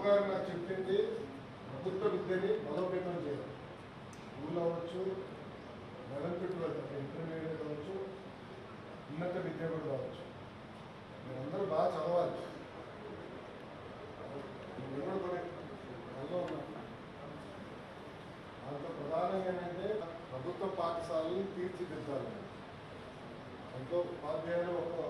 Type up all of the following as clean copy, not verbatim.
బాబుగారు నాకు చెప్పింది ప్రభుత్వ విద్యని బలోపేతం చేయాలి. స్కూల్ అవ్వచ్చు, మొదలుపెట్టు ఇంటర్మీడియట్ అవ్వచ్చు, ఉన్నత విద్య కూడా కావచ్చు. మీరందరూ బాగా చదవాలి. దాంట్లో ప్రధానంగా ఏంటంటే ప్రభుత్వ పాఠశాలను తీర్చిదిద్దాలి. ఎంతో ఉపాధ్యాయులు ఒక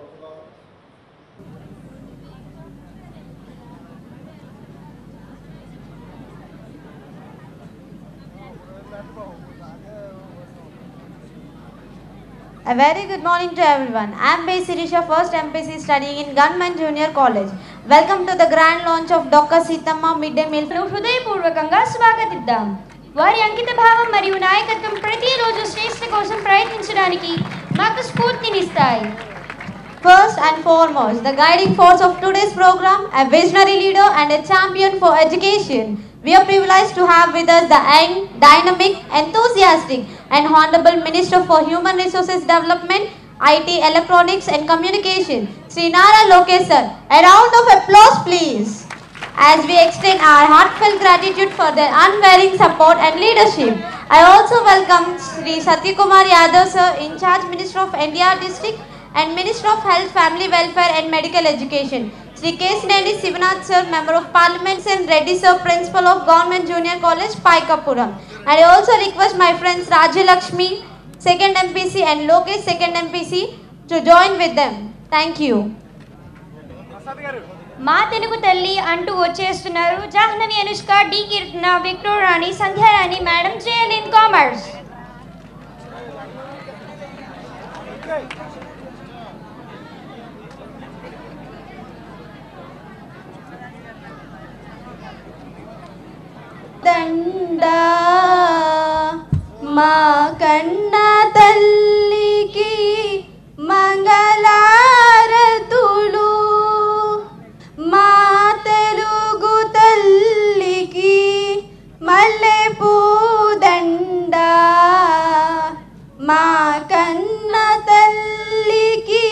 A very good morning to everyone. I am B. Sirisha, first MPC studying in Government Junior College. Welcome to the grand launch of Dr. Sithamma Midday Meal. హృదయపూర్వకంగా స్వాగతిద్దాం. వారి అంకిత భావం మరియు నాయకత్వం ప్రతిరోజు శ్రేష్ఠ కోసం ప్రయత్నించడానికి మాకు స్ఫూర్తినిస్తాయి. First and foremost, the guiding force of today's program, a visionary leader and a champion for education. We are privileged to have with us the young, dynamic, enthusiastic and Honorable Minister for Human Resources Development, IT, Electronics and Communication, Sri Nara Lokesh sir. A round of applause please. As we extend our heartfelt gratitude for their unwavering support and leadership. I also welcome Sri Satyakumar Yadav sir, in charge Minister of NDR District and Minister of Health, Family Welfare and Medical Education. Sri Kesineni Sivanath sir, Member of Parliament, and Reddy sir, Principal of Government Junior College, Paikapuram. And I also request my friends Rajya Lakshmi, 2nd MPC and Lokesh, 2nd MPC to join with them. Thank you. మా తెలుగు తల్లి అంటూ వచ్చేస్తున్నారు Jahnavi Anushka, D Keerthana, Victor Rani, Sandhyarani madam, JL in commerce. దండా మా కన్న తల్లికి మంగళారతులు మా తెలుగు తల్లికి మల్లెపూ దండా మా కన్న తల్లికి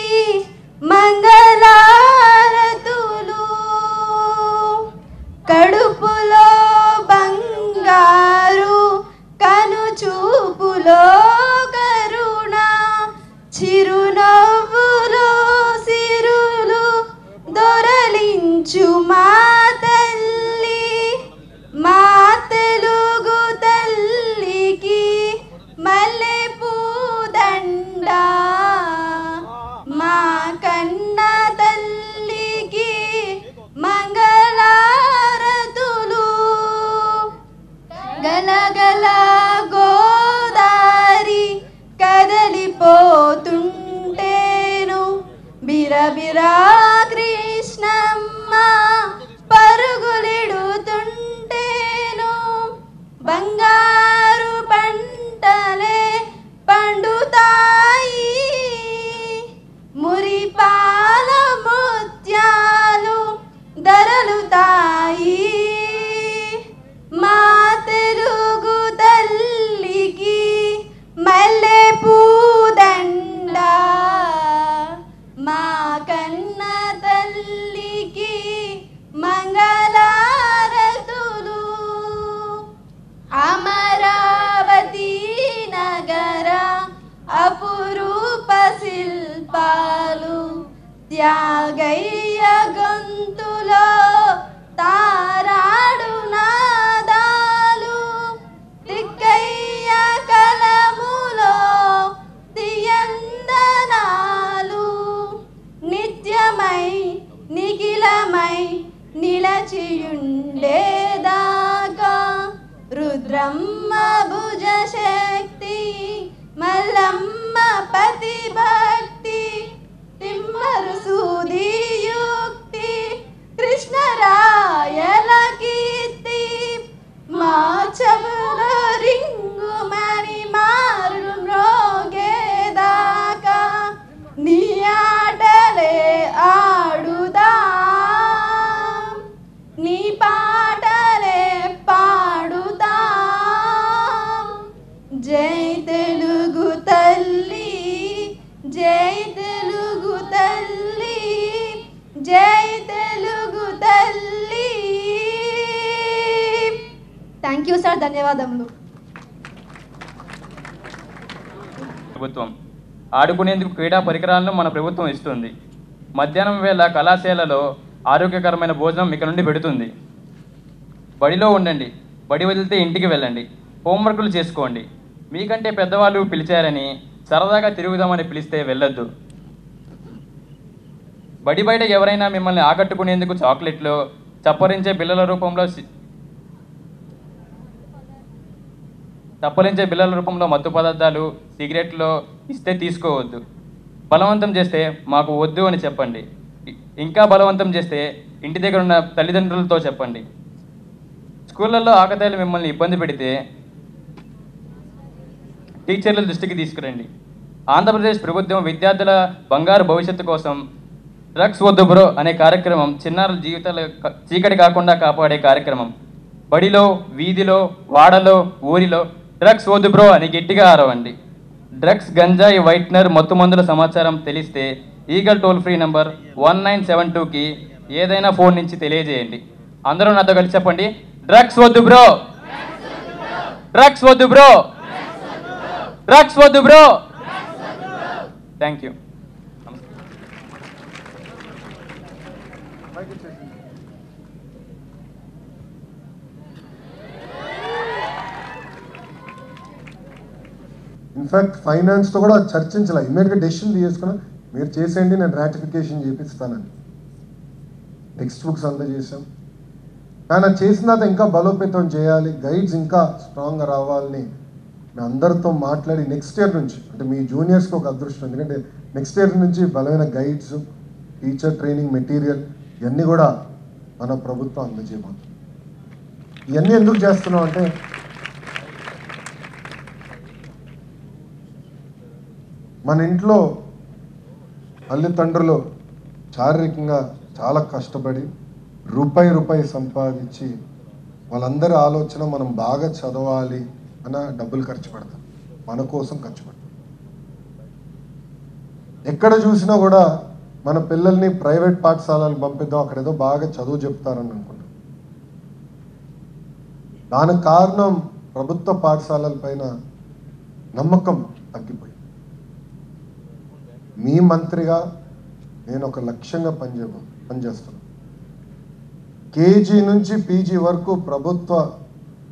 మంగళారతులు కడుపులో బంగారు కనుచూపులో కరుణ చిరునవ్వులో సిరులు దొరలించు మా తల్లి మా తెలుగు తల్లికి మల్లెపూ దండా మా కన్న తల్లికి మంగళారతులు గలగల గోదారి కదలిపోతుంటేను బిరబిరా కృష్ణమ్మ పరుగులిడుతుంటేను బంగారు పంటలే పండుతాయి మురిపాల ముత్యాలు దరలుతాయి మా తెలుగు తల్లికి మల్లెపూ దండా మా కన్న తల్లికి మంగళారతులు అమరావతి నగర అపురూప శిల్పాలు త్యాగయ్య గొంతులో తారాడు నాదాలు తిక్కయ్య కలములో తియందనాలు నిత్యమై నిఖిలమై నిలచియుండేదాకా రుద్రమ్మ భుజ శక్తి మల్లమ్మ పతి భక్తి తిమ్మరు సూదియుక్తి కృష్ణరాయల కీర్తి మా చెవుల రింగుమని మారు మ్రోగేదాకా నీ ఆటలే ఆడుదాం నీ పాటలే పాడుదాం జై తెలుగు తల్లి జై తెలుగు తల్లి జై తెలుగు తల్లి. థ్యాంక్ యూ సార్, ధన్యవాదములు. ప్రభుత్వం ఆడుకునేందుకు క్రీడా పరికరాలను మన ప్రభుత్వం ఇస్తుంది. మధ్యాహ్నం వేళ కళాశాలలో ఆరోగ్యకరమైన భోజనం ఇక నుండి పెడుతుంది. బడిలో ఉండండి, బడి వదిలితే ఇంటికి వెళ్ళండి, హోంవర్కులు చేసుకోండి. మీకంటే పెద్దవాళ్ళు పిలిచారని సరదాగా తిరుగుదామని పిలిస్తే వెళ్ళొద్దు. బడి బయట ఎవరైనా మిమ్మల్ని ఆకట్టుకునేందుకు చాక్లెట్లు, చప్పరించే బిళ్ళల రూపంలో మత్తు పదార్థాలు, సిగరెట్లు ఇస్తే తీసుకోవద్దు. బలవంతం చేస్తే మాకు వద్దు అని చెప్పండి. ఇంకా బలవంతం చేస్తే ఇంటి దగ్గర ఉన్న తల్లిదండ్రులతో చెప్పండి. స్కూళ్ళల్లో ఆకతాయిలు మిమ్మల్ని ఇబ్బంది పెడితే టీచర్ల దృష్టికి తీసుకురండి. ఆంధ్రప్రదేశ్ ప్రభుత్వం విద్యార్థుల బంగారు భవిష్యత్తు కోసం డ్రగ్స్ వద్దు బ్రో అనే కార్యక్రమం చిన్నారుల జీవితాలు చీకటి కాకుండా కాపాడే కార్యక్రమం. బడిలో, వీధిలో, వాడలో, ఊరిలో డ్రగ్స్ వద్దు బ్రో అని గట్టిగా అరవండి. డ్రగ్స్, గంజాయి, వైట్నర్, మత్తు మందుల సమాచారం తెలిస్తే ఈగల్ టోల్ ఫ్రీ నంబర్ 1972కి ఏదైనా ఫోన్ నుంచి తెలియజేయండి. అందరూ నాతో కలిసి చెప్పండి, డ్రగ్స్ వద్దు బ్రో, డ్రగ్స్ వద్దు బ్రో, డ్రగ్స్ వద్దు బ్రో. Thank you. ఇన్ఫ్యాక్ట్ ఫైనాన్స్తో కూడా చర్చించాలి. ఇమ్మీడియట్గా డెసిషన్ తీసుకున్నా, మీరు చేసేయండి, నేను రాటిఫికేషన్ చేపిస్తానని. టెక్స్ట్ బుక్స్ అందజేసాం. కానీ అది చేసిన తర్వాత ఇంకా బలోపేతం చేయాలి, గైడ్స్ ఇంకా స్ట్రాంగ్గా రావాలని మేము అందరితో మాట్లాడి నెక్స్ట్ ఇయర్ నుంచి, అంటే మీ జూనియర్స్కి ఒక అదృష్టం, ఎందుకంటే నెక్స్ట్ ఇయర్ నుంచి బలమైన గైడ్స్, టీచర్ ట్రైనింగ్ మెటీరియల్ ఇవన్నీ కూడా మన ప్రభుత్వం అందజేయబోతుంది. ఇవన్నీ ఎందుకు చేస్తున్నాం అంటే మన ఇంట్లో తల్లిదండ్రులు శారీరకంగా చాలా కష్టపడి రూపాయి సంపాదించి వాళ్ళందరి ఆలోచన మనం బాగా చదవాలి అన్న డబ్బులు ఖర్చు పెడతాం, మన కోసం ఖర్చు పెడతాం. ఎక్కడ చూసినా కూడా మన పిల్లల్ని ప్రైవేట్ పాఠశాలలకు పంపిద్దాం, అక్కడ ఏదో బాగా చదువు చెప్తారని అనుకుంటాం. దానికి కారణం ప్రభుత్వ పాఠశాలల పైన నమ్మకం తగ్గిపోయింది. మీ మంత్రిగా నేను ఒక లక్ష్యంగా పనిచేస్తున్నాను. కేజీ నుంచి పీజీ వరకు ప్రభుత్వ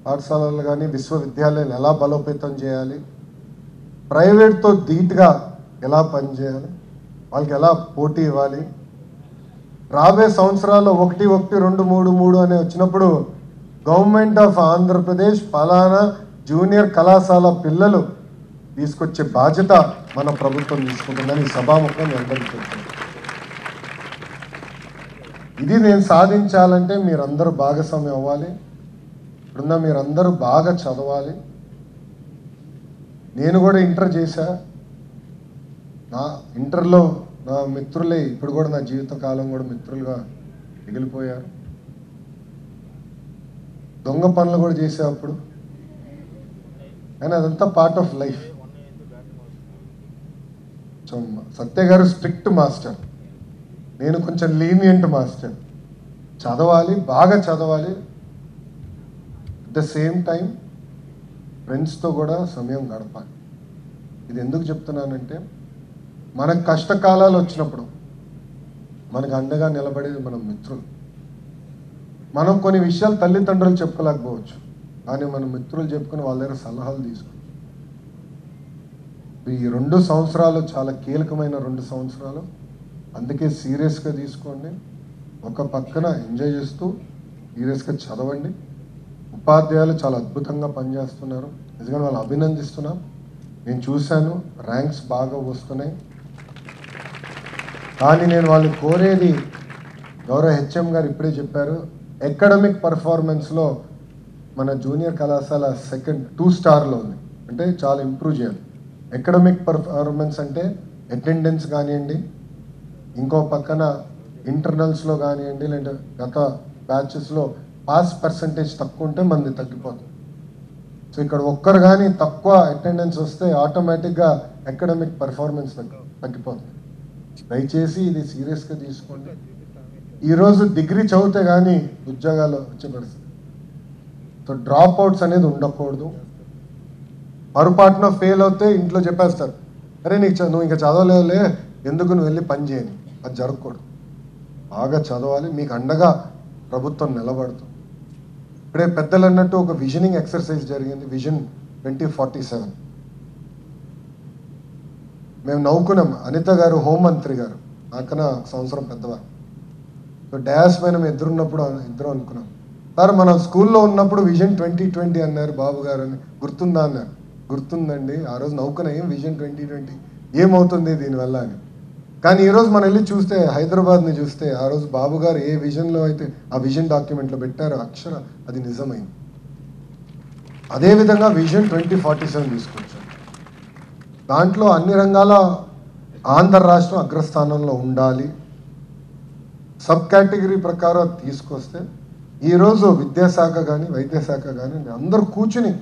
పాఠశాలలు కానీ విశ్వవిద్యాలయాలు ఎలా బలోపేతం చేయాలి, ప్రైవేట్తో ధీటుగా ఎలా పనిచేయాలి, వాళ్ళకి ఎలా పోటీ ఇవ్వాలి. రాబోయే సంవత్సరాల్లో 1, 1, 2, 3, 3 అని వచ్చినప్పుడు గవర్నమెంట్ ఆఫ్ ఆంధ్రప్రదేశ్ ఫలానా జూనియర్ కళాశాల పిల్లలు తీసుకొచ్చే బాధ్యత మన ప్రభుత్వం తీసుకుంటుందని సభాముఖం నిర్ణయించుకుంటుంది. ఇది నేను సాధించాలంటే మీరందరూ భాగస్వామ్యం అవ్వాలి. ఇప్పుడున్న మీరందరూ బాగా చదవాలి. నేను కూడా ఇంటర్ చేశా. నా ఇంటర్లో నా మిత్రులే ఇప్పుడు కూడా నా జీవితకాలం కూడా మిత్రులుగా మిగిలిపోయారు. దొంగ పనులు కూడా చేసే అప్పుడు, కానీ అదంతా పార్ట్ ఆఫ్ లైఫ్. సో సత్య గారు స్ట్రిక్ట్ మాస్టర్, నేను కొంచెం లీనియంట్ మాస్టర్. చదవాలి, బాగా చదవాలి. అట్ ద సేమ్ టైం ఫ్రెండ్స్తో కూడా సమయం గడపాలి. ఇది ఎందుకు చెప్తున్నానంటే మనకు కష్టకాలాలు వచ్చినప్పుడు మనకు అండగా నిలబడేది మన మిత్రులు. మనం కొన్ని విషయాలు తల్లిదండ్రులు చెప్పుకోలేకపోవచ్చు, కానీ మన మిత్రులు చెప్పుకుని వాళ్ళ దగ్గర సలహాలు తీసుకోవచ్చు. ఈ 2 సంవత్సరాలు చాలా కీలకమైన 2 సంవత్సరాలు, అందుకే సీరియస్గా తీసుకోండి. ఒక పక్కన ఎంజాయ్ చేస్తూ సీరియస్గా చదవండి. ఉపాధ్యాయులు చాలా అద్భుతంగా పనిచేస్తున్నారు, నిజంగా వాళ్ళు అభినందిస్తున్నాం. నేను చూశాను, ర్యాంక్స్ బాగా వస్తున్నాయి. కానీ నేను వాళ్ళు కోరేది, గౌరవ హెచ్ఎం గారు ఇప్పుడే చెప్పారు, అకాడమిక్ పర్ఫార్మెన్స్లో మన జూనియర్ కళాశాల 2 స్టార్లో ఉంది. అంటే చాలా ఇంప్రూవ్ చేయాలి. అకాడమిక్ పర్ఫార్మెన్స్ అంటే అటెండెన్స్ కానివ్వండి, ఇంకో పక్కన ఇంటర్నల్స్లో కానివ్వండి, లేదంటే గత బ్యాచెస్లో పాస్ పర్సంటేజ్ తక్కువ ఉంటే మనది తగ్గిపోతుంది. సో ఇక్కడ ఒక్కరు కానీ తక్కువ అటెండెన్స్ వస్తే ఆటోమేటిక్గా అకాడమిక్ పర్ఫార్మెన్స్ తగ్గిపోతుంది. దయచేసి ఇది సీరియస్గా తీసుకోండి. ఈరోజు డిగ్రీ చదివితే కానీ ఉద్యోగాలు వచ్చే పరిస్థితి. సో డ్రాప్ అవుట్స్ అనేది ఉండకూడదు. పొరపాటున ఫెయిల్ అవుతే ఇంట్లో చెప్పేస్తారు, అరే నువ్వు ఇంకా చదవలేవులే, ఎందుకు నువ్వు వెళ్ళి పని చేయని. అది జరగకూడదు. బాగా చదవాలి, మీకు అండగా ప్రభుత్వం నిలబడుతుంది. ఇప్పుడే పెద్దలు అన్నట్టు ఒక విజనింగ్ ఎక్సర్సైజ్ జరిగింది, విజన్ 2047. మేము నవ్వుకున్నాం. అనిత గారు హోంమంత్రి గారు, నాకన్నా సంవత్సరం పెద్దవారు. సో డ్యాస్ పైన మేము ఇద్దరున్నప్పుడు ఇద్దరం అనుకున్నాం, సార్ మనం స్కూల్లో ఉన్నప్పుడు విజన్ 2020 అన్నారు బాబు గారు అని, గుర్తుందా అన్నారు. గుర్తుందండి. ఆ రోజు నవ్వుకున్నా, ఏం విజన్ 2020 ఏమవుతుంది దీనివల్ల అని. కానీ ఈరోజు మనం వెళ్ళి చూస్తే, హైదరాబాద్ని చూస్తే, ఆ రోజు బాబు గారు ఏ విజన్లో అయితే ఆ విజన్ డాక్యుమెంట్లో పెట్టారో అక్షర అది నిజమైంది. అదేవిధంగా విజన్ 2047 తీసుకొచ్చాం. దాంట్లో అన్ని రంగాల ఆంధ్ర రాష్ట్రం అగ్రస్థానంలో ఉండాలి. సబ్ కేటగిరీ ప్రకారం తీసుకొస్తే ఈరోజు విద్యాశాఖ కానీ వైద్యశాఖ కానీ అందరూ కూర్చుని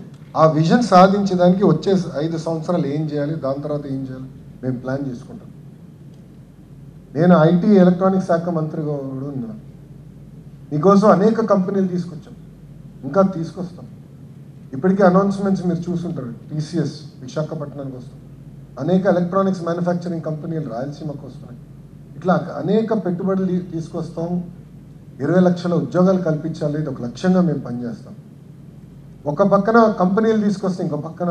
ఆ విజన్ సాధించడానికి వచ్చే 5 సంవత్సరాలు ఏం చేయాలి, దాని తర్వాత ఏం చేయాలి మేము ప్లాన్ చేసుకుంటాం. నేను ఐటీ ఎలక్ట్రానిక్స్ శాఖ మంత్రిగా కూడా ఉన్నాను. మీకోసం అనేక కంపెనీలు తీసుకొచ్చాం, ఇంకా తీసుకొస్తాం. ఇప్పటికీ అనౌన్స్మెంట్స్ మీరు చూసుంటారు. టీసీఎస్ విశాఖపట్నానికి వస్తాం, అనేక ఎలక్ట్రానిక్స్ మ్యానుఫ్యాక్చరింగ్ కంపెనీలు రాయలసీమకు వస్తున్నాయి. ఇట్లా అనేక పెట్టుబడులు తీసుకొస్తాం. 20 లక్షల ఉద్యోగాలు కల్పించాలి, ఇది ఒక లక్ష్యంగా మేము పనిచేస్తాం. ఒక పక్కన కంపెనీలు తీసుకొస్తే ఇంకో పక్కన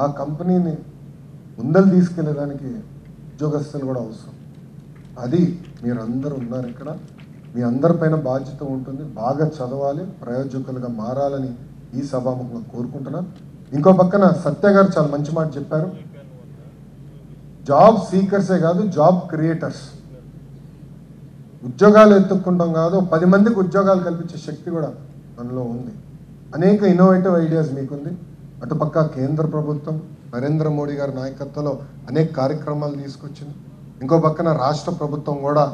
ఆ కంపెనీని ముందలు తీసుకెళ్ళడానికి ఉద్యోగస్తులు కూడా అవసరం. అది మీరందరూ ఉన్నారు ఇక్కడ, మీ అందరిపైన బాధ్యత ఉంటుంది. బాగా చదవాలి, ప్రయోజకులుగా మారాలని ఈ సభాముఖంగా కోరుకుంటున్నాను. ఇంకో పక్కన సత్య గారు చాలా మంచి మాట చెప్పారు. జాబ్ సీకర్సే కాదు, జాబ్ క్రియేటర్స్. ఉద్యోగాలు ఎత్తుక్కుంటాం కాదు, 10 మందికి ఉద్యోగాలు కల్పించే శక్తి కూడా మనలో ఉంది. అనేక ఇన్నోవేటివ్ ఐడియాస్ మీకుంది. అటుపక్క కేంద్ర ప్రభుత్వం నరేంద్ర మోడీ గారి నాయకత్వంలో అనేక కార్యక్రమాలు తీసుకొచ్చింది. ఇంకో పక్కన రాష్ట్ర ప్రభుత్వం కూడా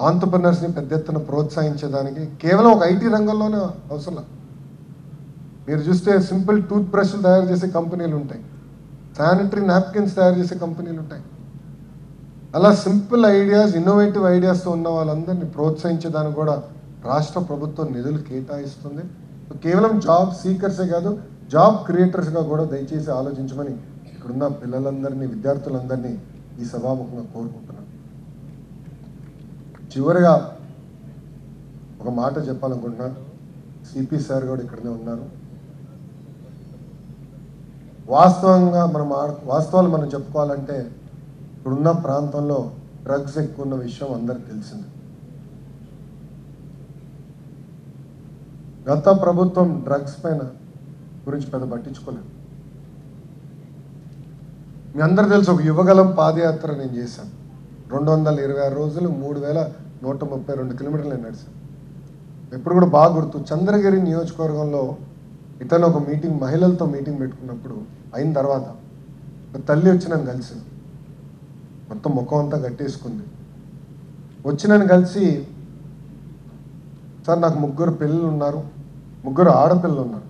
ఆంటర్‌ప్రెన్యూర్స్ని పెద్ద ఎత్తున ప్రోత్సహించేదానికి కేవలం ఒక ఐటీ రంగంలోనే అవసరం. మీరు చూస్తే సింపుల్ టూత్ బ్రష్లు తయారు చేసే కంపెనీలు ఉంటాయి, శానిటరీ నాప్కిన్స్ తయారు చేసే కంపెనీలు ఉంటాయి. అలా సింపుల్ ఐడియాస్, ఇన్నోవేటివ్ ఐడియాస్తో ఉన్న వాళ్ళందరినీ ప్రోత్సహించేదానికి కూడా రాష్ట్ర ప్రభుత్వం నిధులు కేటాయిస్తుంది. కేవలం జాబ్ సీకర్సే కాదు, జాబ్ క్రియేటర్స్గా కూడా దయచేసి ఆలోచించమని ఇక్కడున్న పిల్లలందరినీ, విద్యార్థులందరినీ ఈ సభాముఖంగా కోరుకుంటున్నాను. చివరిగా ఒక మాట చెప్పాలనుకుంటున్నాను. సిపి సార్ కూడా ఇక్కడనే ఉన్నారు. వాస్తవాలు మనం చెప్పుకోవాలంటే ఇప్పుడున్న ప్రాంతంలో డ్రగ్స్ ఎక్కువ ఉన్న విషయం అందరికి తెలిసింది. గత ప్రభుత్వం డ్రగ్స్ పైన గురించి పెద్ద పట్టించుకోలేదు. మీ అందరూ తెలుసు, ఒక యువగలం పాదయాత్ర నేను చేశాను. 226 రోజులు 3132 కిలోమీటర్లు నేను నడిచాను. ఎప్పుడు కూడా బాగా గుర్తు, చంద్రగిరి నియోజకవర్గంలో ఇతను ఒక మీటింగ్, మహిళలతో మీటింగ్ పెట్టుకున్నప్పుడు అయిన తర్వాత ఒక తల్లి వచ్చి నన్ను కలిసింది. మొత్తం ముఖం అంతా కట్టేసుకుంది. వచ్చి నన్ను కలిసి, సార్ నాకు 3 పిల్లలు ఉన్నారు, 3 ఆడపిల్లలు ఉన్నారు.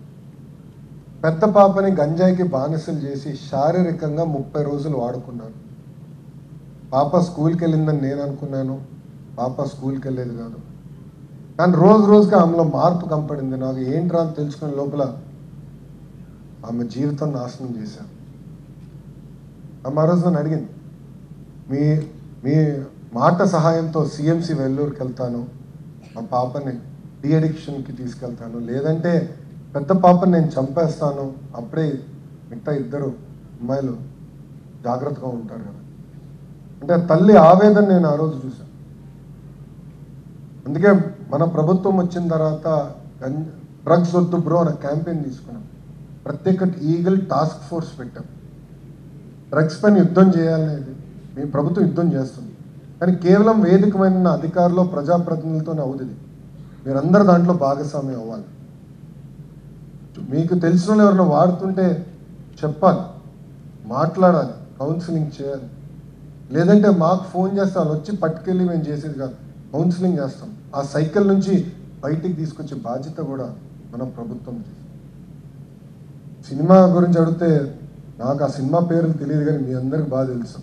పెద్ద పాపని గంజాయికి బానిసలు చేసి శారీరకంగా 30 రోజులు వాడుకున్నాను. పాప స్కూల్కి వెళ్ళిందని నేను అనుకున్నాను, పాప స్కూల్కి వెళ్ళేది కాదు. కానీ రోజు రోజుకి ఆమెలో మార్పు కనపడింది. నాకు ఏంట్రా అని తెలుసుకునే లోపల ఆమె జీవితం నాశనం చేశాను. ఆమె ఆ రోజు నన్ను అడిగింది, మీ మాట సహాయంతో సిఎంసి వెల్లూరుకి వెళ్తాను, మా పాపని డీఅడిక్షన్కి తీసుకెళ్తాను, లేదంటే పెద్ద పాపని నేను చంపేస్తాను, అప్పుడే మిగతా 2 అమ్మాయిలు జాగ్రత్తగా ఉంటారు కదా. అంటే తల్లి ఆవేదన నేను ఆ రోజు చూశాను. అందుకే మన ప్రభుత్వం వచ్చిన తర్వాత డ్రగ్స్ వద్దు బ్రో అనే క్యాంపెయిన్ తీసుకున్నాం. ప్రత్యేక ఈగల్ టాస్క్ ఫోర్స్ పెట్టాం. డ్రగ్స్ పైన యుద్ధం చేయాలనేది మీ ప్రభుత్వం యుద్ధం చేస్తుంది. కానీ కేవలం వేదికమైన అధికారులు, ప్రజాప్రతినిధులతోనే అవుతుంది. మీరందరూ దాంట్లో భాగస్వామ్యం అవ్వాలి. మీకు తెలిసిన ఎవరైనా వాడుతుంటే చెప్పాలి, మాట్లాడాలి, కౌన్సిలింగ్ చేయాలి. లేదంటే మాకు ఫోన్ చేస్తే వాళ్ళు వచ్చి పట్టుకెళ్ళి మేము చేసేది కాదు, కౌన్సిలింగ్ చేస్తాం. ఆ సైకిల్ నుంచి బయటికి తీసుకొచ్చే బాధ్యత కూడా మన ప్రభుత్వం. సినిమా గురించి అడిగితే నాకు ఆ సినిమా పేర్లు తెలియదు, కానీ మీ అందరికి బాగా తెలుసు.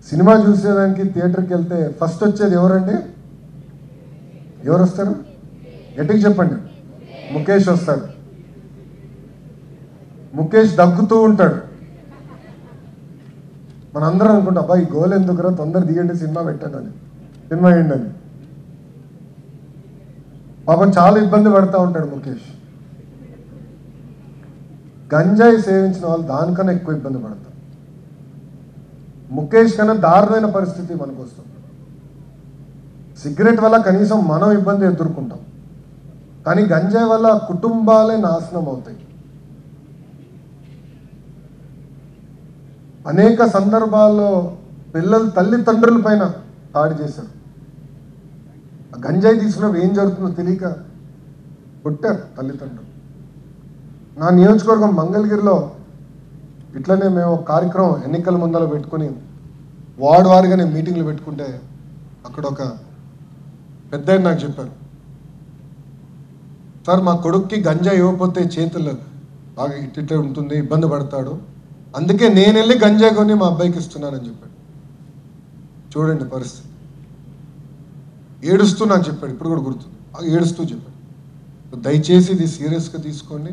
సినిమా చూసేదానికి థియేటర్కి వెళ్తే ఫస్ట్ వచ్చేది ఎవరండి? ఎవరు వస్తారు? గట్టిగా చెప్పండి. ముఖేష్ వస్తాడు. ముఖేష్ దగ్గుతూ ఉంటాడు. మనందరం అనుకుంటా, అబ్బా ఈ గోల్ ఎందుకురా, తొందర దిగండి, సినిమా పెట్టండి, సినిమా ఏంటి అని. పాపం చాలా ఇబ్బంది పడుతూ ఉంటాడు ముఖేష్. గంజాయి సేవించిన వాళ్ళు దానికన్నా ఎక్కువ ఇబ్బంది పడతారు. ముఖేష్ కన్నా దారుణమైన పరిస్థితి మనకు వస్తుంది. సిగరెట్ వల్ల కనీసం మనం ఇబ్బంది ఎదుర్కొంటాం, కానీ గంజాయి వల్ల కుటుంబాలే నాశనం అవుతాయి. అనేక సందర్భాల్లో పిల్లలు తల్లిదండ్రుల పైన దాడి చేశారు. గంజాయి తీసుకున్నప్పుడు ఏం జరుగుతుందో తెలియక కొట్టారు తల్లిదండ్రులు. నా నియోజకవర్గం మంగళగిరిలో ఇట్లనే మేము కార్యక్రమం ఎన్నికల ముందర పెట్టుకుని వార్డు వారిగానే మీటింగ్లు పెట్టుకుంటే అక్కడ ఒక పెద్ద ఆయన నాకు చెప్పారు, సార్ మా కొడుక్కి గంజాయి ఇవ్వకపోతే చేతులు బాగా ఇట్టే ఉంటుంది, ఇబ్బంది పడతాడు, అందుకే నేను వెళ్ళి గంజాయి కొని మా అబ్బాయికి ఇస్తున్నానని చెప్పాడు. చూడండి పరిస్థితి. ఏడుస్తూ నాకు చెప్పాడు, ఇప్పుడు కూడా గుర్తు, ఏడుస్తూ చెప్పాడు. దయచేసి ఇది సీరియస్గా తీసుకోండి.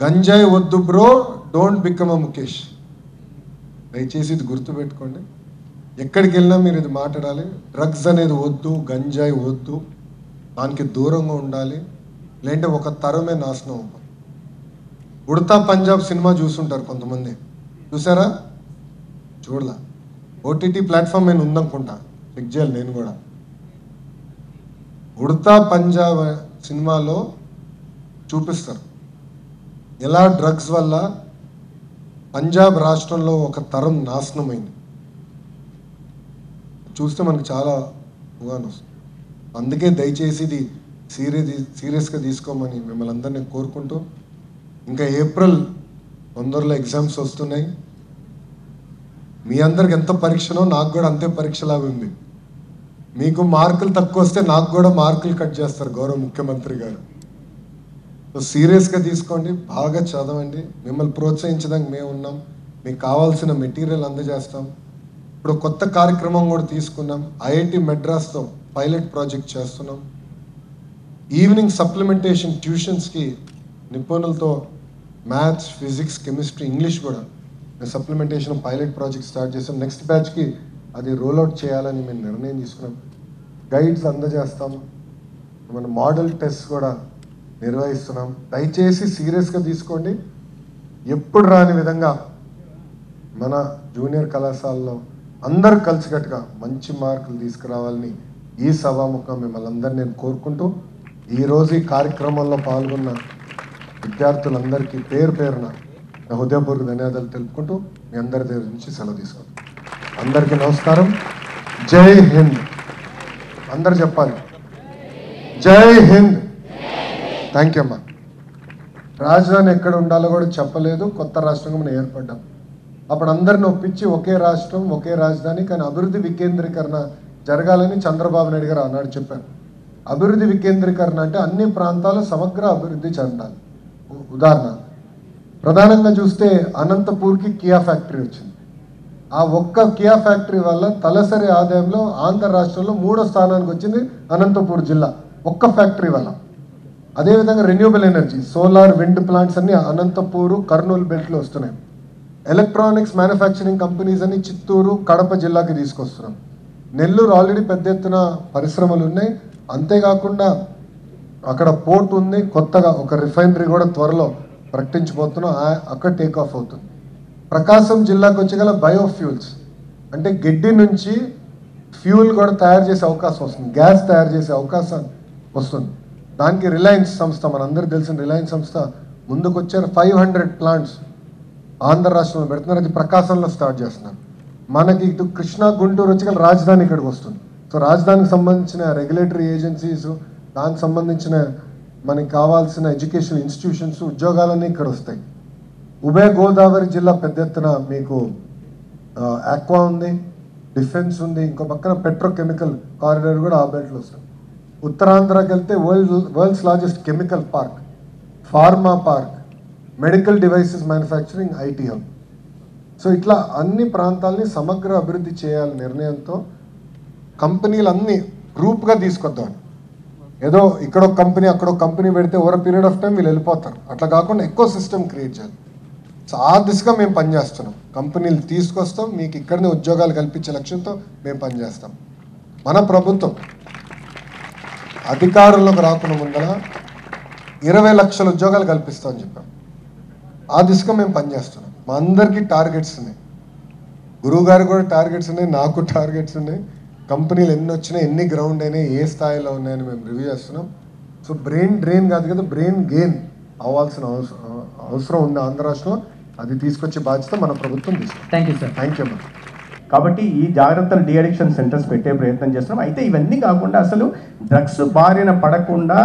గంజాయి వద్దు bro, don't become a Mukesh. దయచేసి ఇది గుర్తుపెట్టుకోండి. ఎక్కడికి వెళ్ళినా మీరు ఇది మాట్లాడాలి. డ్రగ్స్ అనేది వద్దు, గంజాయి వద్దు, దానికి దూరంగా ఉండాలి, లేదంటే ఒక తరమే నాశనం అవ్వాలి. ఉడతా పంజాబ్ సినిమా చూసుంటారు కొంతమంది, చూసారా? చూడలా. ఓటీటీ ప్లాట్ఫామ్ నేను ఉందనుకుంటా, చెక్ చేయాలి నేను కూడా. ఉడతా పంజాబ్ సినిమాలో చూపిస్తారు ఎలా డ్రగ్స్ వల్ల పంజాబ్ రాష్ట్రంలో ఒక తరం నాశనమైంది. చూస్తే మనకు చాలా అవగాహన వస్తుంది. అందుకే దయచేసి ఇది సీరియస్గా తీసుకోమని మిమ్మల్ని అందరినీ కోరుకుంటూ, ఇంకా ఏప్రిల్ తొందరలో ఎగ్జామ్స్ వస్తున్నాయి. మీ అందరికి ఎంత పరీక్షనో నాకు కూడా అంతే పరీక్షలాగా ఉంది. మీకు మార్కులు తక్కువ వస్తే నాకు కూడా మార్కులు కట్ చేస్తారు గౌరవ ముఖ్యమంత్రి గారు. సో సీరియస్గా తీసుకోండి, బాగా చదవండి. మిమ్మల్ని ప్రోత్సహించడానికి మేము ఉన్నాం. మీకు కావాల్సిన మెటీరియల్ అందజేస్తాం. ఇప్పుడు కొత్త కార్యక్రమం కూడా తీసుకున్నాం. ఐఐటి మెడ్రాస్తో పైలట్ ప్రాజెక్ట్ చేస్తున్నాం. ఈవినింగ్ సప్లిమెంటేషన్ ట్యూషన్స్కి నిపుణులతో మ్యాథ్స్, ఫిజిక్స్, కెమిస్ట్రీ, ఇంగ్లీష్ కూడా సప్లిమెంటేషన్ పైలట్ ప్రాజెక్ట్ స్టార్ట్ చేసాం. నెక్స్ట్ బ్యాచ్కి అది రోల్అవుట్ చేయాలని మేము నిర్ణయం తీసుకున్నాం. గైడ్స్ అందజేస్తాం. మన మోడల్ టెస్ట్ కూడా నిర్వహిస్తున్నాం. దయచేసి సీరియస్గా తీసుకోండి. ఎప్పుడు రాని విధంగా మన జూనియర్ కళాశాలలో అందరూ కలిసికట్టుగా మంచి మార్కులు తీసుకురావాలని ఈ సభాముఖం మిమ్మల్ని అందరినీ నేను కోరుకుంటూ, ఈరోజు ఈ కార్యక్రమంలో పాల్గొన్న విద్యార్థులందరికీ పేరు పేరున నా హృదయపూర్వక ధన్యవాదాలు తెలుపుకుంటూ మీ అందరి దగ్గర నుంచి సెలవు తీసుకుంటాం. అందరికీ నమస్కారం. జై హింద్. అందరు చెప్పాలి, జై హింద్. థ్యాంక్ యూ అమ్మా. రాజధాని ఎక్కడ ఉండాలో కూడా చెప్పలేదు. కొత్త రాష్ట్రంగా మనం ఏర్పడ్డాం. అప్పుడు అందరిని ఒప్పించి ఒకే రాష్ట్రం, ఒకే రాజధాని, కానీ అభివృద్ధి వికేంద్రీకరణ జరగాలని చంద్రబాబు నాయుడు గారు ఆనాడు చెప్పారు. అభివృద్ధి వికేంద్రీకరణ అంటే అన్ని ప్రాంతాలు సమగ్ర అభివృద్ధి చెందాలి. ఉదాహరణ ప్రధానంగా చూస్తే అనంతపూర్కి కియా ఫ్యాక్టరీ వచ్చింది. ఆ ఒక్క కియా ఫ్యాక్టరీ వల్ల తలసరి ఆదాయంలో ఆంధ్ర రాష్ట్రంలో 3వ స్థానానికి వచ్చింది అనంతపూర్ జిల్లా, ఒక్క ఫ్యాక్టరీ వల్ల. అదేవిధంగా renewable energy, solar, wind plants అన్ని అనంతపూరు, కర్నూలు బెల్ట్లో వస్తున్నాయి. ఎలక్ట్రానిక్స్ మ్యానుఫ్యాక్చరింగ్ కంపెనీస్ అని చిత్తూరు, కడప జిల్లాకి తీసుకొస్తున్నాం. నెల్లూరు ఆల్రెడీ పెద్ద ఎత్తున పరిశ్రమలు ఉన్నాయి. అంతేకాకుండా అక్కడ పోర్ట్ ఉంది. కొత్తగా ఒక రిఫైనరీ కూడా త్వరలో ప్రకటించబోతున్నాం. అక్కడ టేక్ ఆఫ్ అవుతుంది. ప్రకాశం జిల్లాకు వచ్చేగల బయోఫ్యూల్స్ అంటే గడ్డి నుంచి ఫ్యూల్ కూడా తయారు చేసే అవకాశం వస్తుంది, గ్యాస్ తయారు చేసే అవకాశం వస్తుంది. దానికి రిలయన్స్ సంస్థ, మనందరికీ తెలిసిన రిలయన్స్ సంస్థ ముందుకు వచ్చారు. 500 ప్లాంట్స్ ఆంధ్ర రాష్ట్రంలో పెడుతున్నారు. అది ప్రకాశంలో స్టార్ట్ చేస్తున్నారు. మనకి ఇటు కృష్ణా, గుంటూరు వచ్చి రాజధాని ఇక్కడికి వస్తుంది. సో రాజధానికి సంబంధించిన రెగ్యులేటరీ ఏజెన్సీస్, దానికి సంబంధించిన మనకి కావాల్సిన ఎడ్యుకేషన్ ఇన్స్టిట్యూషన్స్, ఉద్యోగాలన్నీ ఇక్కడ వస్తాయి. ఉభయ గోదావరి జిల్లా పెద్ద ఎత్తున మీకు ఆక్వా ఉంది, డిఫెన్స్ ఉంది, ఇంకో పక్కన పెట్రోకెమికల్ కారిడార్ కూడా ఆ బెల్ట్లో వస్తుంది. ఉత్తరాంధ్రకి వెళ్తే world's largest chemical park, pharma park, medical devices manufacturing, IT hub. So ఇట్లా అన్ని ప్రాంతాలని సమగ్ర అభివృద్ధి చేయాలని నిర్ణయంతో కంపెనీలన్నీ గ్రూప్గా తీసుకొద్దాం. ఏదో ఇక్కడ ఒక కంపెనీ అక్కడ ఒక కంపెనీ పెడితే ఓవర్ పీరియడ్ ఆఫ్ టైం వీళ్ళు వెళ్ళిపోతారు. అట్లా కాకుండా ఎకో సిస్టమ్ క్రియేట్ చేయాలి. సో ఆ దిశగా మేము పనిచేస్తున్నాం. కంపెనీలు తీసుకొస్తాం, మీకు ఇక్కడనే ఉద్యోగాలు కల్పించే లక్ష్యంతో మేము పనిచేస్తాం. మన ప్రభుత్వం అధికారంలోకి రాకుండా ముందర 20 లక్షల ఉద్యోగాలు కల్పిస్తామని చెప్పాం. ఆ దిశగా మేము పనిచేస్తున్నాం. మా అందరికీ టార్గెట్స్ ఉన్నాయి. గురువు గారికి కూడా టార్గెట్స్ ఉన్నాయి, నాకు టార్గెట్స్ ఉన్నాయి. కంపెనీలు ఎన్ని వచ్చినాయి, ఎన్ని గ్రౌండ్ అయినాయి, ఏ స్థాయిలో ఉన్నాయని మేము రివ్యూ చేస్తున్నాం. సో బ్రెయిన్ డ్రెయిన్ కాదు కదా, బ్రెయిన్ గెయిన్ అవ్వాల్సిన అవసరం ఉంది ఆంధ్ర రాష్ట్రంలో. అది తీసుకొచ్చే బాధ్యత మన ప్రభుత్వం తీసుకుంది. Thank you sir. Thank you అమ్మా. కాబట్టి ఈ జాగ్రత్తలు డి అడిక్షన్ సెంటర్స్ పెట్టే ప్రయత్నం చేస్తున్నాం. అయితే ఇవన్నీ కాకుండా అసలు డ్రగ్స్ బారిన పడకుండా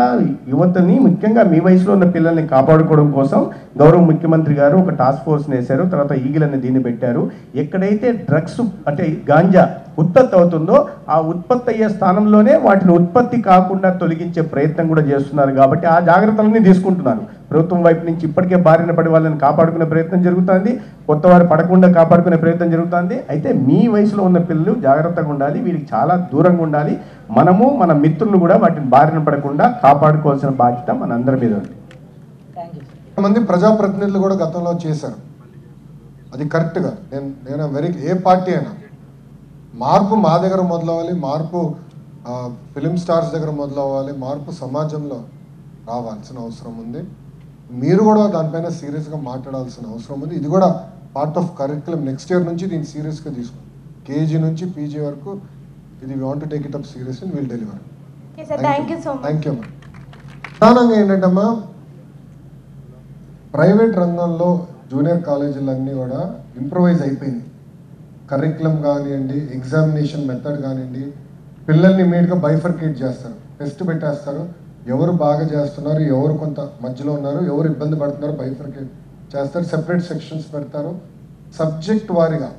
యువతని, ముఖ్యంగా మీ వయసులో ఉన్న పిల్లల్ని కాపాడుకోవడం కోసం గౌరవ ముఖ్యమంత్రి గారు ఒక టాస్క్ ఫోర్స్ని వేశారు. తర్వాత ఈగిల్ అనే దీన్ని పెట్టారు. ఎక్కడైతే డ్రగ్స్ అంటే గాంజా ఉత్పత్తి అవుతుందో ఆ ఉత్పత్తి అయ్యే స్థానంలోనే వాటిని ఉత్పత్తి కాకుండా తొలగించే ప్రయత్నం కూడా చేస్తున్నారు. కాబట్టి ఆ జాగ్రత్తలన్నీ తీసుకుంటున్నారు ప్రభుత్వం వైపు నుంచి. ఇప్పటికే బారిన పడి వాళ్ళని కాపాడుకునే ప్రయత్నం జరుగుతుంది, కొత్త వారు పడకుండా కాపాడుకునే ప్రయత్నం జరుగుతుంది. అయితే మీ వయసులో ఉన్న పిల్లలు జాగ్రత్తగా ఉండాలి, వీరికి చాలా దూరంగా ఉండాలి. మనము మన మిత్రులు కూడా వాటిని బారిన పడకుండా కాపాడుకోవాల్సిన బాధ్యత మన అందరి మీద ఉంది. మంది ప్రజాప్రతినిధులు కూడా గతంలో చేశారు. అది కరెక్ట్గా నేను ఏ పార్టీ అయినా మార్పు మా దగ్గర మొదలవ్వాలి, మార్పు ఫిలిం స్టార్స్ దగ్గర మొదలవ్వాలి, మార్పు సమాజంలో రావాల్సిన అవసరం ఉంది. మీరు కూడా దానిపైన సీరియస్గా మాట్లాడాల్సిన అవసరం ఉంది. ఇది కూడా part of curriculum. Next year నుంచి దీన్ని సీరియస్గా తీసుకోండి. కేజీ నుంచి పీజీ వరకు ఇది we want to take it up serious and will deliver. Thank you so much. Thank you అమ్మా. ప్రధానంగా ఏంటంటమ్మా, ప్రైవేట్ రంగంలో జూనియర్ కాలేజీలన్నీ కూడా ఇంప్రూవైజ్ అయిపోయింది. కరిక్యులం కానివ్వండి, ఎగ్జామినేషన్ మెథడ్ కానివ్వండి, పిల్లల్ని ఇమీడియట్గా బైఫర్కేట్ చేస్తారు, టెస్ట్ పెట్టేస్తారు, ఎవరు బాగా చేస్తున్నారు, ఎవరు కొంత మధ్యలో ఉన్నారు, ఎవరు ఇబ్బంది పడుతున్నారు బైఫర్కేట్ చేస్తారు, సెపరేట్ సెక్షన్స్ పెడతారు. సబ్జెక్ట్ వారీగా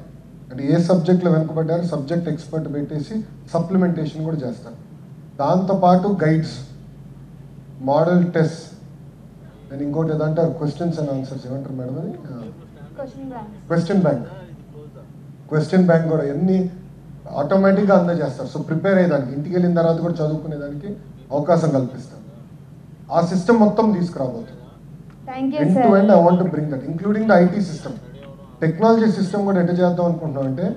అంటే ఏ సబ్జెక్ట్లో వెనుకబడ్డారు సబ్జెక్ట్ ఎక్స్పర్ట్ పెట్టేసి సప్లిమెంటేషన్ కూడా చేస్తారు. దాంతోపాటు గైడ్స్, మోడల్ టెస్ట్, నేను ఇంకోటి ఏదంటారు క్వశ్చన్స్ అండ్ ఆన్సర్స్ ఏమంటారు మేడం అది, క్వశ్చన్ బ్యాంక్ కూడా ఎన్ని ఆటోమేటిక్గా అందజేస్తారు. సో ప్రిపేర్ అయ్యేదానికి, ఇంటికి వెళ్ళిన తర్వాత కూడా చదువుకునేదానికి అవకాశం కల్పిస్తారు. ఆ సిస్టమ్ మొత్తం తీసుకురాబోతుంది. End to end I want to bring that, including the IT system. Technology system కూడా ఎట్లా చేద్దాం అనుకుంటున్నాం అంటే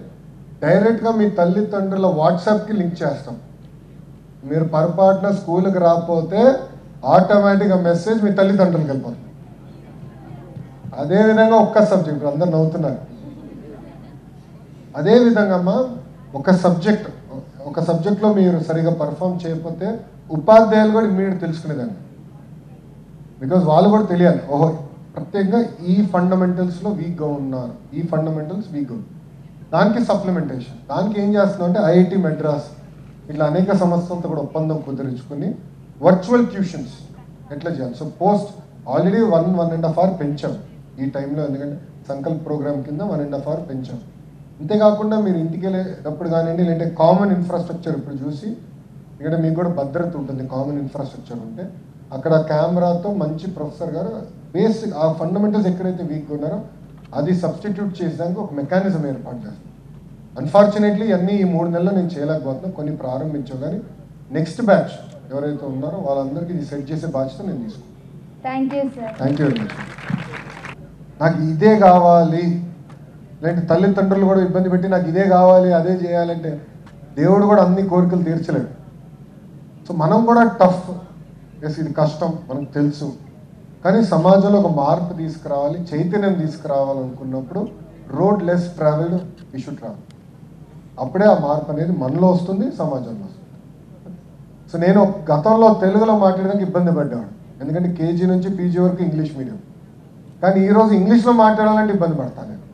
డైరెక్ట్గా మీ తల్లిదండ్రుల వాట్సాప్కి లింక్ చేస్తాం. మీరు పొరపాటున స్కూల్కి రాకపోతే ఆటోమేటిక్గా మెసేజ్ మీ తల్లిదండ్రులకు వెళ్ళిపోతుంది. అదేవిధంగా ఒక్క సబ్జెక్ట్, అందరు నవ్వుతున్నారు. అదేవిధంగా అమ్మా ఒక సబ్జెక్ట్లో మీరు సరిగా పర్ఫామ్ చేయకపోతే ఉపాధ్యాయులు కూడా ఇమ్మీడియట్ తెలుసుకునేదాన్ని. బికాజ్ వాళ్ళు కూడా తెలియాలి, ఓహో ప్రత్యేకంగా ఈ ఫండమెంటల్స్లో వీక్గా ఉన్నారు, ఈ ఫండమెంటల్స్ వీక్గా ఉంది. దానికి సప్లిమెంటేషన్, దానికి ఏం చేస్తున్నాం అంటే ఐఐటి మెడ్రాస్ ఇట్లా అనేక సంస్థలతో కూడా ఒప్పందం కుదిరించుకుని వర్చువల్ ట్యూషన్స్ ఎట్లా చేయాలి. సో పోస్ట్ ఆల్రెడీ 1.5 hour పెంచాం ఈ టైంలో, ఎందుకంటే సంకల్ప్ ప్రోగ్రామ్ కింద 1.5 hour పెంచాం. అంతేకాకుండా మీరు ఇంటికి వెళ్ళేటప్పుడు కానివ్వండి, లేదంటే కామన్ ఇన్ఫ్రాస్ట్రక్చర్ ఇప్పుడు చూసి, ఎందుకంటే మీకు కూడా భద్రత ఉంటుంది కామన్ ఇన్ఫ్రాస్ట్రక్చర్ ఉంటే, అక్కడ కెమెరాతో మంచి ప్రొఫెసర్ గారు బేసిక్ ఆ ఫండమెంటల్స్ ఎక్కడైతే వీక్గా ఉన్నారో అది సబ్స్టిట్యూట్ చేసేదానికి ఒక మెకానిజం ఏర్పాటు చేస్తాం. అన్ఫార్చునేట్లీ అన్నీ ఈ 3 నెలలు నేను చేయలేకపోతున్నాను, కొన్ని ప్రారంభించాం. కానీ నెక్స్ట్ బ్యాచ్ ఎవరైతే ఉన్నారో వాళ్ళందరికీ ఇది సెట్ చేసే బాధ్యత నేను తీసుకుంటాను. Thank you sir. Thank you very much. నాకు ఇదే కావాలి, లేదంటే తల్లిదండ్రులు కూడా ఇబ్బంది పెట్టి నాకు ఇదే కావాలి అదే చేయాలంటే దేవుడు కూడా అన్ని కోరికలు తీర్చలేడు. సో మనం కూడా టఫ్, ఎస్ ఇది కష్టం మనకు తెలుసు, కానీ సమాజంలో ఒక మార్పు తీసుకురావాలి, చైతన్యం తీసుకురావాలనుకున్నప్పుడు road less travelled we should travel. అప్పుడే ఆ మార్పు అనేది మనలో వస్తుంది, సమాజంలో వస్తుంది. సో నేను గతంలో తెలుగులో మాట్లాడడానికి ఇబ్బంది పడ్డాను, ఎందుకంటే కేజీ నుంచి పీజీ వరకు ఇంగ్లీష్ మీడియం. కానీ ఈరోజు ఇంగ్లీష్లో మాట్లాడాలంటే ఇబ్బంది పడతాను నేను,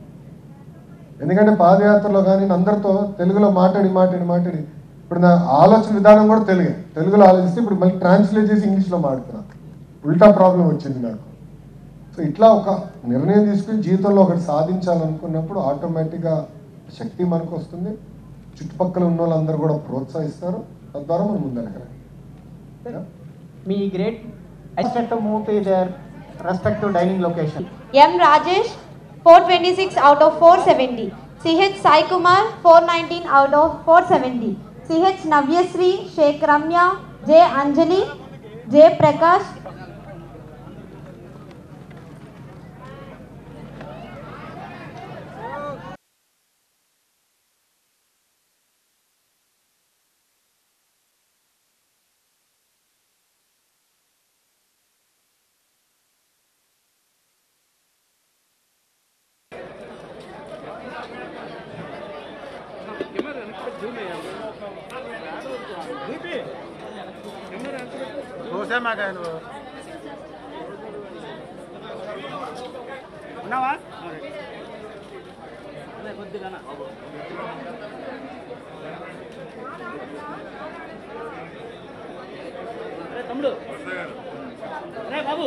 ఎందుకంటే పాదయాత్రలో కానీ అందరితో తెలుగులో మాట్లాడి ఇప్పుడు నా ఆలోచన విధానం కూడా తెలుగులో ఆలోచిస్తే ఇప్పుడు మళ్ళీ ట్రాన్స్లేట్ చేసి ఇంగ్లీష్లో మాట్లాడుతున్నాను. ఉల్టా ప్రాబ్లం వచ్చింది నాకు. సో ఇట్లా ఒక నిర్ణయం తీసుకుని జీవితంలో ఒకటి సాధించాలనుకున్నప్పుడు ఆటోమేటిక్గా శక్తి మనకు వస్తుంది, చుట్టుపక్కల ఉన్న వాళ్ళందరూ కూడా ప్రోత్సహిస్తారు, తద్వారా మనం ముందరగలం. మీ grade expect to move to their respective dining location. M. Rajesh, 426 out of 470. CH Sai Kumar, 419 out of 470. CH Navyasri, Sheikh Ramya, J. Anjali, J. Prakash. ఉన్నావా? తమ్ముడు బాబు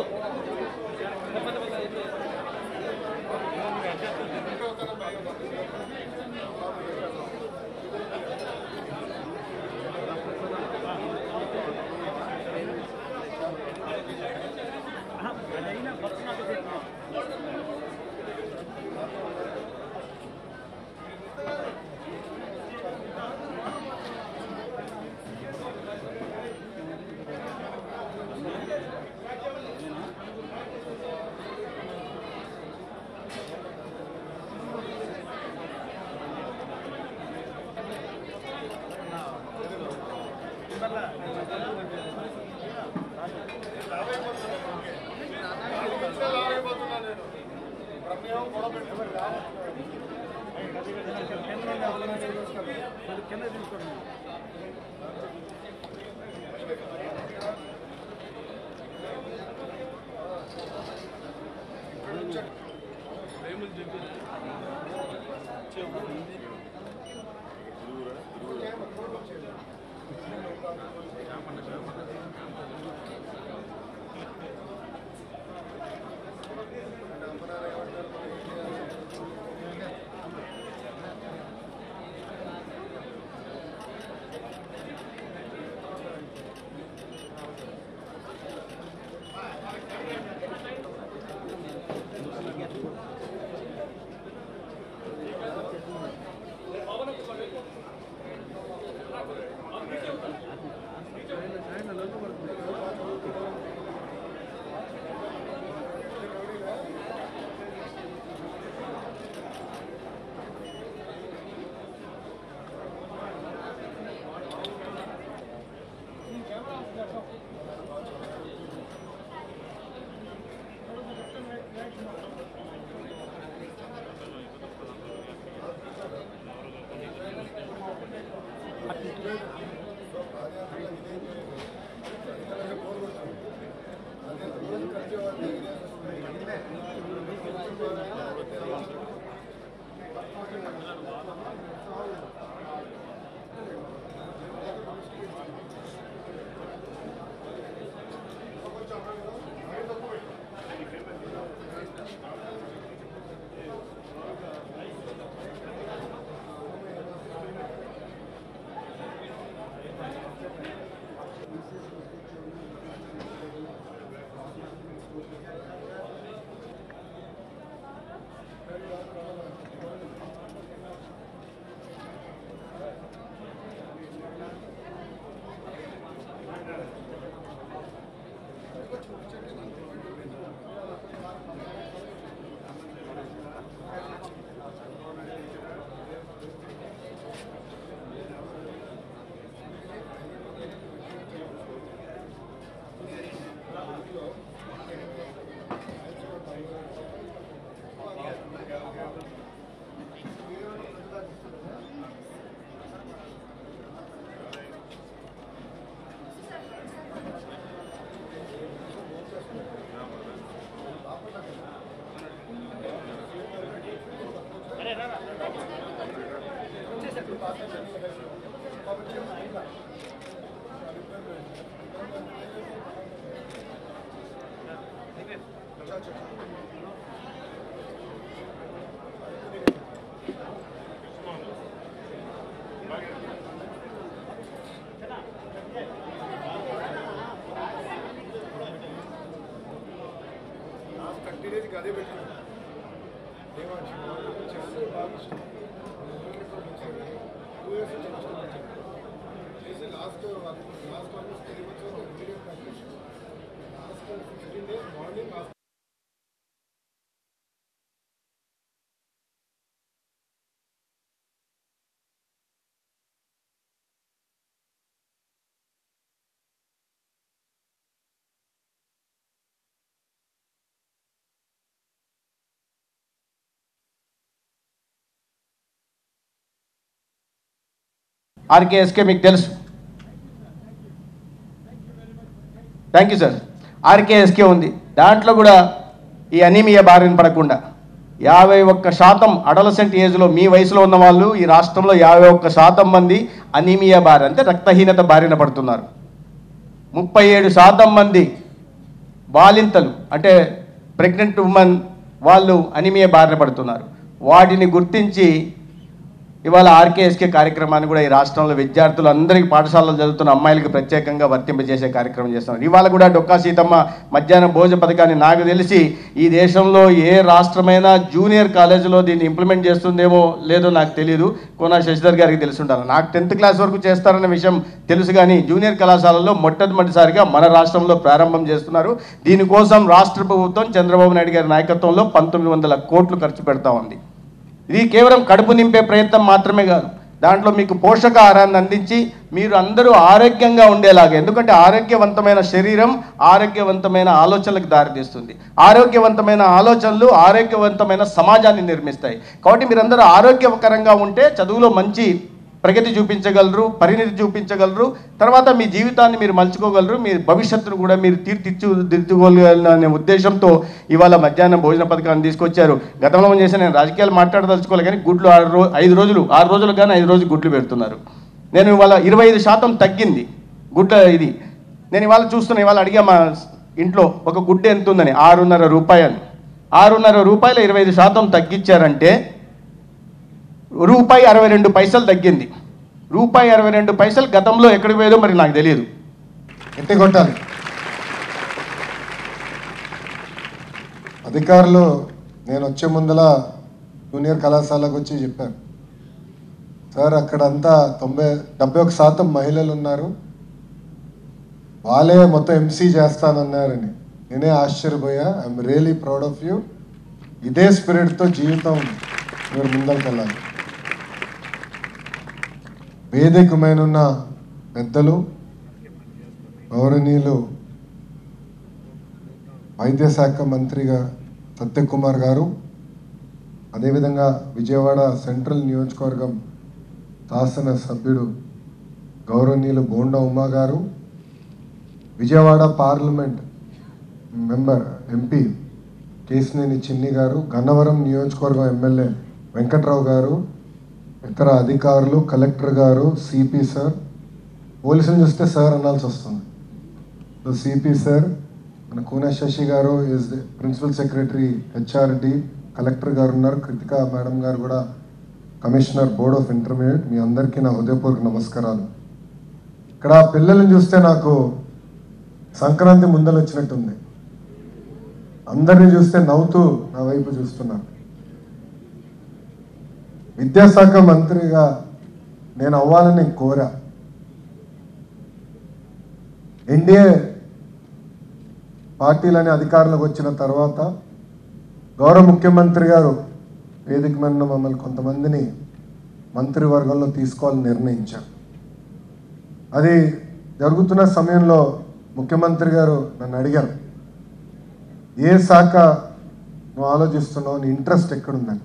ఆర్కేఎస్కే మీకు తెలుసు. Thank you sir. ఆర్కేఎస్కే ఉంది, దాంట్లో కూడా ఈ అనీమియా బారిన పడకుండా 51% అడలసెంట్ ఏజ్లో మీ వయసులో ఉన్న వాళ్ళు ఈ రాష్ట్రంలో 51% మంది అనీమియా బారి అంటే రక్తహీనత బారిన పడుతున్నారు. 37% మంది బాలింతలు అంటే ప్రెగ్నెంట్ ఉమెన్ వాళ్ళు అనీమియా బారిన పడుతున్నారు. వాటిని గుర్తించి ఇవాళ ఆర్కేఎస్కే కార్యక్రమాన్ని కూడా ఈ రాష్ట్రంలో విద్యార్థులు అందరికీ పాఠశాలలో చదువుతున్న అమ్మాయిలకు ప్రత్యేకంగా వర్తింపజేసే కార్యక్రమం చేస్తున్నారు. ఇవాళ కూడా డొక్కా సీతమ్మ మధ్యాహ్నం భోజన పథకాన్ని నాకు తెలిసి ఈ దేశంలో ఏ రాష్ట్రమైనా జూనియర్ కాలేజీలో దీన్ని ఇంప్లిమెంట్ చేస్తుందేమో లేదో నాకు తెలియదు. కోనా శశిధర్ గారికి తెలిసి ఉండాలి. నాకు 10th క్లాస్ వరకు చేస్తారన్న విషయం తెలుసు, కానీ జూనియర్ కళాశాలల్లో మొట్టమొదటిసారిగా మన రాష్ట్రంలో ప్రారంభం చేస్తున్నారు. దీనికోసం రాష్ట్ర ప్రభుత్వం చంద్రబాబు నాయుడు గారి నాయకత్వంలో 1900 కోట్లు ఖర్చు పెడతా ఉంది. ఇది కేవలం కడుపు నింపే ప్రయత్నం మాత్రమే కాదు, దాంట్లో మీకు పోషకాహారాన్ని అందించి మీరు అందరూ ఆరోగ్యంగా ఉండేలాగా, ఎందుకంటే ఆరోగ్యవంతమైన శరీరం ఆరోగ్యవంతమైన ఆలోచనలకు దారితీస్తుంది. ఆరోగ్యవంతమైన ఆలోచనలు ఆరోగ్యవంతమైన సమాజాన్ని నిర్మిస్తాయి. కాబట్టి మీరందరూ ఆరోగ్యకరంగా ఉంటే చదువులో మంచి ప్రగతి చూపించగలరు, పరిణితి చూపించగలరు, తర్వాత మీ జీవితాన్ని మీరు మలుచుకోగలరు, మీ భవిష్యత్తును కూడా మీరు తీర్చిదిద్దుకోగలనే ఉద్దేశంతో ఇవాళ మధ్యాహ్నం భోజన పథకాన్ని తీసుకొచ్చారు. గతంలో చేసి నేను రాజకీయాలు మాట్లాడదలుచుకోవాలి, కానీ గుడ్లు 6 రోజులు కానీ 5 రోజులు గుడ్లు పెడుతున్నారు. నేను ఇవాళ 25% తగ్గింది గుడ్ల ఇది. నేను ఇవాళ చూస్తున్నా, ఇవాళ అడిగా మా ఇంట్లో ఒక గుడ్డ ఎంత ఉందని, 6.5 రూపాయలు. 6.5 రూపాయలు 25% తగ్గించారంటే రూపాయి 62 పైసలు తగ్గింది. రూపాయి 62 పైసలు గతంలో ఎక్కడికి పోయేదో మరి నాకు తెలియదు. ఎత్తి కొట్టాలి. అధికారులు నేను వచ్చే ముందల జూనియర్ కళాశాలకు వచ్చి చెప్పాను, సార్ అక్కడంతా 71% మహిళలు ఉన్నారు, వాళ్ళే మొత్తం ఎంసీ చేస్తానన్నారని. నేనే ఆశ్చర్యపోయా. I'm really proud of you. ఇదే స్పిరిట్తో జీవితం మీరు ముందరికెళ్ళాలి. వేదికమైన పెద్దలు, గౌరవనీయులు వైద్య శాఖ మంత్రిగా సత్యకుమార్ గారు, అదేవిధంగా విజయవాడ సెంట్రల్ నియోజకవర్గం శాసన సభ్యుడు గౌరవనీయులు బోండా ఉమా గారు, Vijayawada parliament member MP Kesineni చిన్ని గారు, గన్నవరం నియోజకవర్గం ఎమ్మెల్యే వెంకట్రావు గారు, ఇతర అధికారులు, కలెక్టర్ గారు, సిపి సార్, పోలీసులు చూస్తే సార్ అనాల్సి వస్తుంది. సో సిపి సార్, మన కూన శశి గారు is principal secretary HRD, collector గారు ఉన్నారు, కృతికా మేడం గారు కూడా కమిషనర్ బోర్డ్ ఆఫ్ ఇంటర్మీడియట్. మీ అందరికీ నా హృదయపూర్వక నమస్కారాలు. ఇక్కడ పిల్లల్ని చూస్తే నాకు సంక్రాంతి ముందలు వచ్చినట్టుంది. అందరినీ చూస్తే నవ్వుతూ నా వైపు చూస్తున్నారు. విద్యాశాఖ మంత్రిగా నేను అవ్వాలని కోరా. ఎన్డీఏ పార్టీలని అధికారంలోకి వచ్చిన తర్వాత గౌరవ ముఖ్యమంత్రి గారు వేదిక మీద మమ్మల్ని కొంతమందిని మంత్రివర్గంలో తీసుకోవాలని నిర్ణయించారు. అది జరుగుతున్న సమయంలో ముఖ్యమంత్రి గారు నన్ను అడిగారు, ఏ శాఖ నువ్వు ఆలోచిస్తున్నావు, నీ ఇంట్రెస్ట్ ఎక్కడుందని.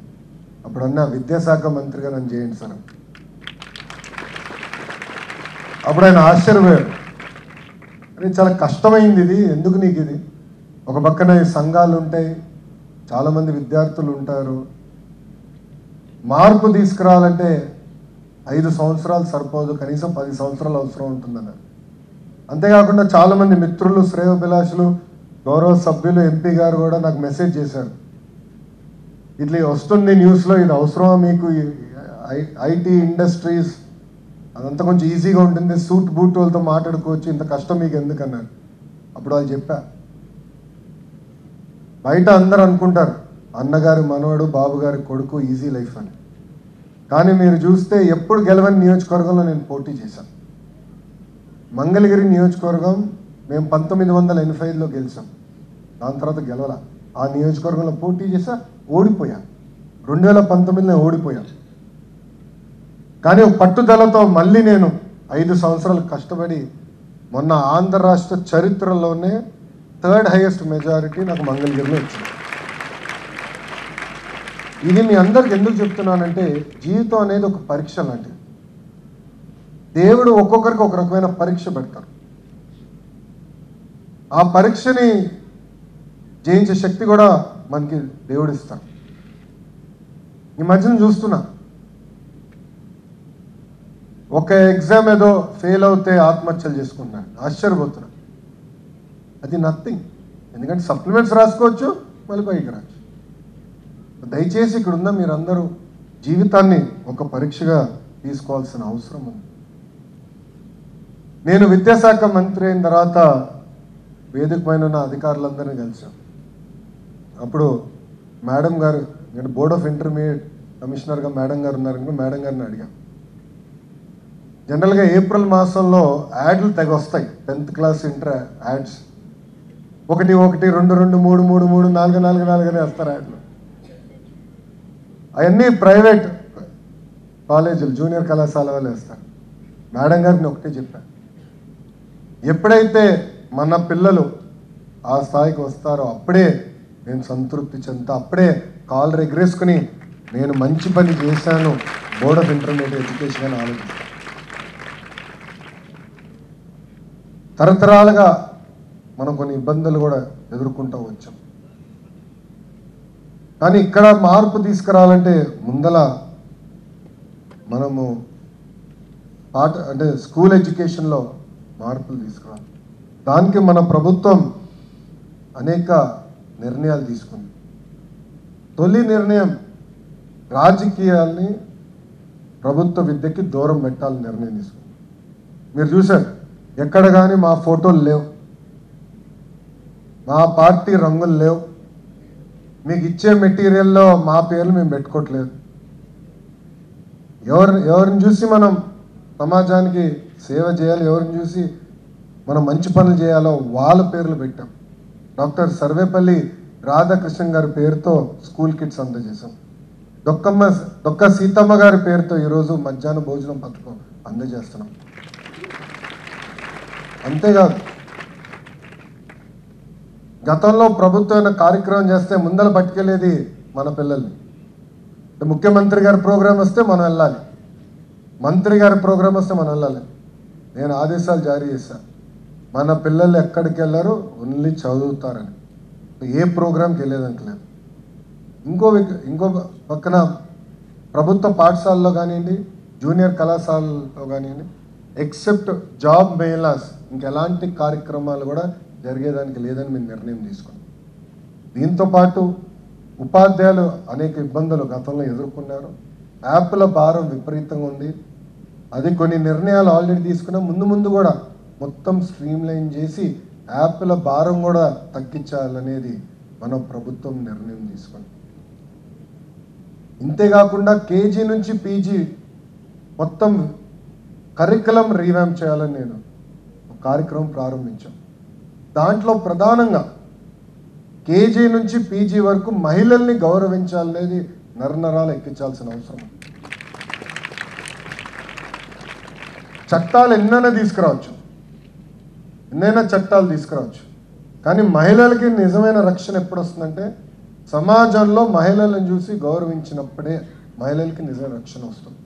అప్పుడు అన్నా, విద్యాశాఖ మంత్రిగా నన్ను చేయండి సార్. అప్పుడు ఆయన ఆశ్చర్యపోయారు, అది చాలా కష్టమైంది, ఇది ఎందుకు నీకు ఇది, ఒక పక్కన ఈ సంఘాలు ఉంటాయి, చాలామంది విద్యార్థులు ఉంటారు, మార్పు తీసుకురావాలంటే 5 సంవత్సరాలు సరిపోదు, కనీసం 10 సంవత్సరాలు అవసరం ఉంటుందన్నారు. అంతేకాకుండా చాలామంది మిత్రులు, శ్రేయోభిలాషులు, గౌరవ సభ్యులు, ఎంపీ గారు కూడా నాకు మెసేజ్ చేశారు, ఇట్లా వస్తుంది న్యూస్లో, ఇది అవసరమా మీకు, ఐటీ ఇండస్ట్రీస్ అదంతా కొంచెం ఈజీగా ఉంటుంది, సూట్ బూట్ వాళ్ళతో మాట్లాడుకోవచ్చు, ఇంత కష్టం మీకు ఎందుకన్నారు. అప్పుడు వాళ్ళు చెప్పా, బయట అందరు అనుకుంటారు అన్నగారి మనవడు, బాబు గారి కొడుకు, ఈజీ లైఫ్ అని. కానీ మీరు చూస్తే ఎప్పుడు గెలవని నియోజకవర్గంలో నేను పోటీ చేశాను. మంగళగిరి నియోజకవర్గం మేము 1985లో గెలిచాం, దాని తర్వాత గెలవాల. ఆ నియోజకవర్గంలో పోటీ చేసా, ఓడిపోయాను. 2019లో ఓడిపోయాను. కానీ పట్టుదలతో మళ్ళీ నేను 5 సంవత్సరాలు కష్టపడి మొన్న ఆంధ్ర రాష్ట్ర చరిత్రలోనే 3rd హైయెస్ట్ మెజారిటీ నాకు మంగళగిరిలో వచ్చింది. ఇది మీ అందరికి ఎందుకు చెప్తున్నానంటే, జీవితం అనేది ఒక పరీక్ష లాంటిది. దేవుడు ఒక్కొక్కరికి ఒక రకమైన పరీక్ష పెడతారు. ఆ పరీక్షని జయించే శక్తి కూడా మనకి దేవుడు ఇస్తాడు. ఈ మధ్యన చూస్తున్నా, ఒక ఎగ్జామ్ ఏదో ఫెయిల్ అవుతే ఆత్మహత్యలు చేసుకుంటున్నాను, ఆశ్చర్యపోతున్నా. అది నథింగ్, ఎందుకంటే సప్లిమెంట్స్ రాసుకోవచ్చు, మళ్ళీ పైకి రావచ్చు. దయచేసి ఇక్కడ ఉన్న మీరందరూ జీవితాన్ని ఒక పరీక్షగా తీసుకోవాల్సిన అవసరం ఉంది. నేను విద్యాశాఖ మంత్రి అయిన తర్వాత వేదిక పైన ఉన్న అధికారులందరినీ కలిసాం. అప్పుడు మేడం గారు, అంటే బోర్డ్ ఆఫ్ ఇంటర్మీడియట్ కమిషనర్గా మేడం గారు ఉన్నారు, మేడం గారిని అడిగాం. జనరల్గా ఏప్రిల్ మాసంలో యాడ్లు తెగ వస్తాయి, 10th క్లాస్ ఇంటర్ యాడ్స్, 1 1 2 2 3 3 3 4 4 4 అని వేస్తారు యాడ్లు. అవన్నీ ప్రైవేట్ కాలేజీలు, జూనియర్ కళాశాల వాళ్ళు వేస్తారు. మేడం గారిని ఒకటే చెప్పాను, ఎప్పుడైతే మన పిల్లలు ఆ స్థాయికి వస్తారో అప్పుడే నేను సంతృప్తి చెందుతా, అప్పుడే కాళ్ళు ఎగరేసుకుని నేను మంచి పని చేశాను బోర్డ్ ఆఫ్ ఇంటర్మీడియట్ ఎడ్యుకేషన్ అని ఆలోచిస్తాను. తరతరాలుగా మనం కొన్ని ఇబ్బందులు కూడా ఎదుర్కొంటూ వచ్చాం. కానీ ఇక్కడ మార్పు తీసుకురావాలంటే ముందల మనము అంటే స్కూల్ ఎడ్యుకేషన్లో మార్పులు తీసుకురావాలి. దానికి మన ప్రభుత్వం అనేక నిర్ణయాలు తీసుకుంది. తొలి నిర్ణయం రాజకీయాల్ని ప్రభుత్వ విద్యకి దూరం పెట్టాలని నిర్ణయం తీసుకుంది. మీరు చూశారు, ఎక్కడ కానీ మా ఫోటోలు లేవు, మా పార్టీ రంగులు లేవు, మీకు ఇచ్చే మెటీరియల్లో మా పేర్లు మేము పెట్టుకోవట్లేదు. ఎవరిని చూసి మనం సమాజానికి సేవ చేయాలి, ఎవరిని చూసి మనం మంచి పనులు చేయాలో వాళ్ళ పేర్లు పెట్టాం. డాక్టర్ సర్వేపల్లి రాధాకృష్ణ గారి పేరుతో స్కూల్ కిట్స్ అందజేశాం. డొక్క సీతమ్మ గారి పేరుతో ఈరోజు మధ్యాహ్న భోజనం పథకం అందజేస్తున్నాం. అంతేకాదు, గతంలో ప్రభుత్వం కార్యక్రమం చేస్తే ముందర పట్టుకెళ్ళేది మన పిల్లల్ని. ముఖ్యమంత్రి గారి ప్రోగ్రాం వస్తే మనం వెళ్ళాలి, మంత్రి గారి ప్రోగ్రాం వస్తే మనం వెళ్ళాలి. నేను ఆదేశాలు జారీ చేశాను. మన పిల్లలు ఎక్కడికి వెళ్ళారో ఓన్లీ చదువుతారని, ఏ ప్రోగ్రామ్కి వెళ్ళేదంటలేదు. ఇంకో పక్కన ప్రభుత్వ పాఠశాలలో కానివ్వండి, జూనియర్ కళాశాలలో కానివ్వండి, ఎక్సెప్ట్ జాబ్ మేళాస్ ఇంకెలాంటి కార్యక్రమాలు కూడా జరిగేదానికి లేదని మేము నిర్ణయం తీసుకున్నాం. దీంతోపాటు ఉపాధ్యాయులు అనేక ఇబ్బందులు గతంలో ఎదుర్కొన్నారు. యాప్ల భారం విపరీతంగా ఉంది. అది కొన్ని నిర్ణయాలు ఆల్రెడీ తీసుకున్నాం. ముందు కూడా మొత్తం స్ట్రీమ్లైన్ చేసి యాప్ల భారం కూడా తగ్గించాలనేది మన ప్రభుత్వం నిర్ణయం తీసుకుంది. ఇంతేకాకుండా కేజీ నుంచి పీజీ మొత్తం కరికులం రీవ్యాంప్ చేయాలని నేను ఒక కార్యక్రమం ప్రారంభించాం. దాంట్లో ప్రధానంగా కేజీ నుంచి పీజీ వరకు మహిళల్ని గౌరవించాలనేది నరనరాలు ఎక్కించాల్సిన అవసరం. చట్టాలు ఎన్నైనా చట్టాలు తీసుకురావచ్చు, కానీ మహిళలకి నిజమైన రక్షణ ఎప్పుడు వస్తుందంటే సమాజంలో మహిళలను చూసి గౌరవించినప్పుడే మహిళలకి నిజమైన రక్షణ వస్తుంది.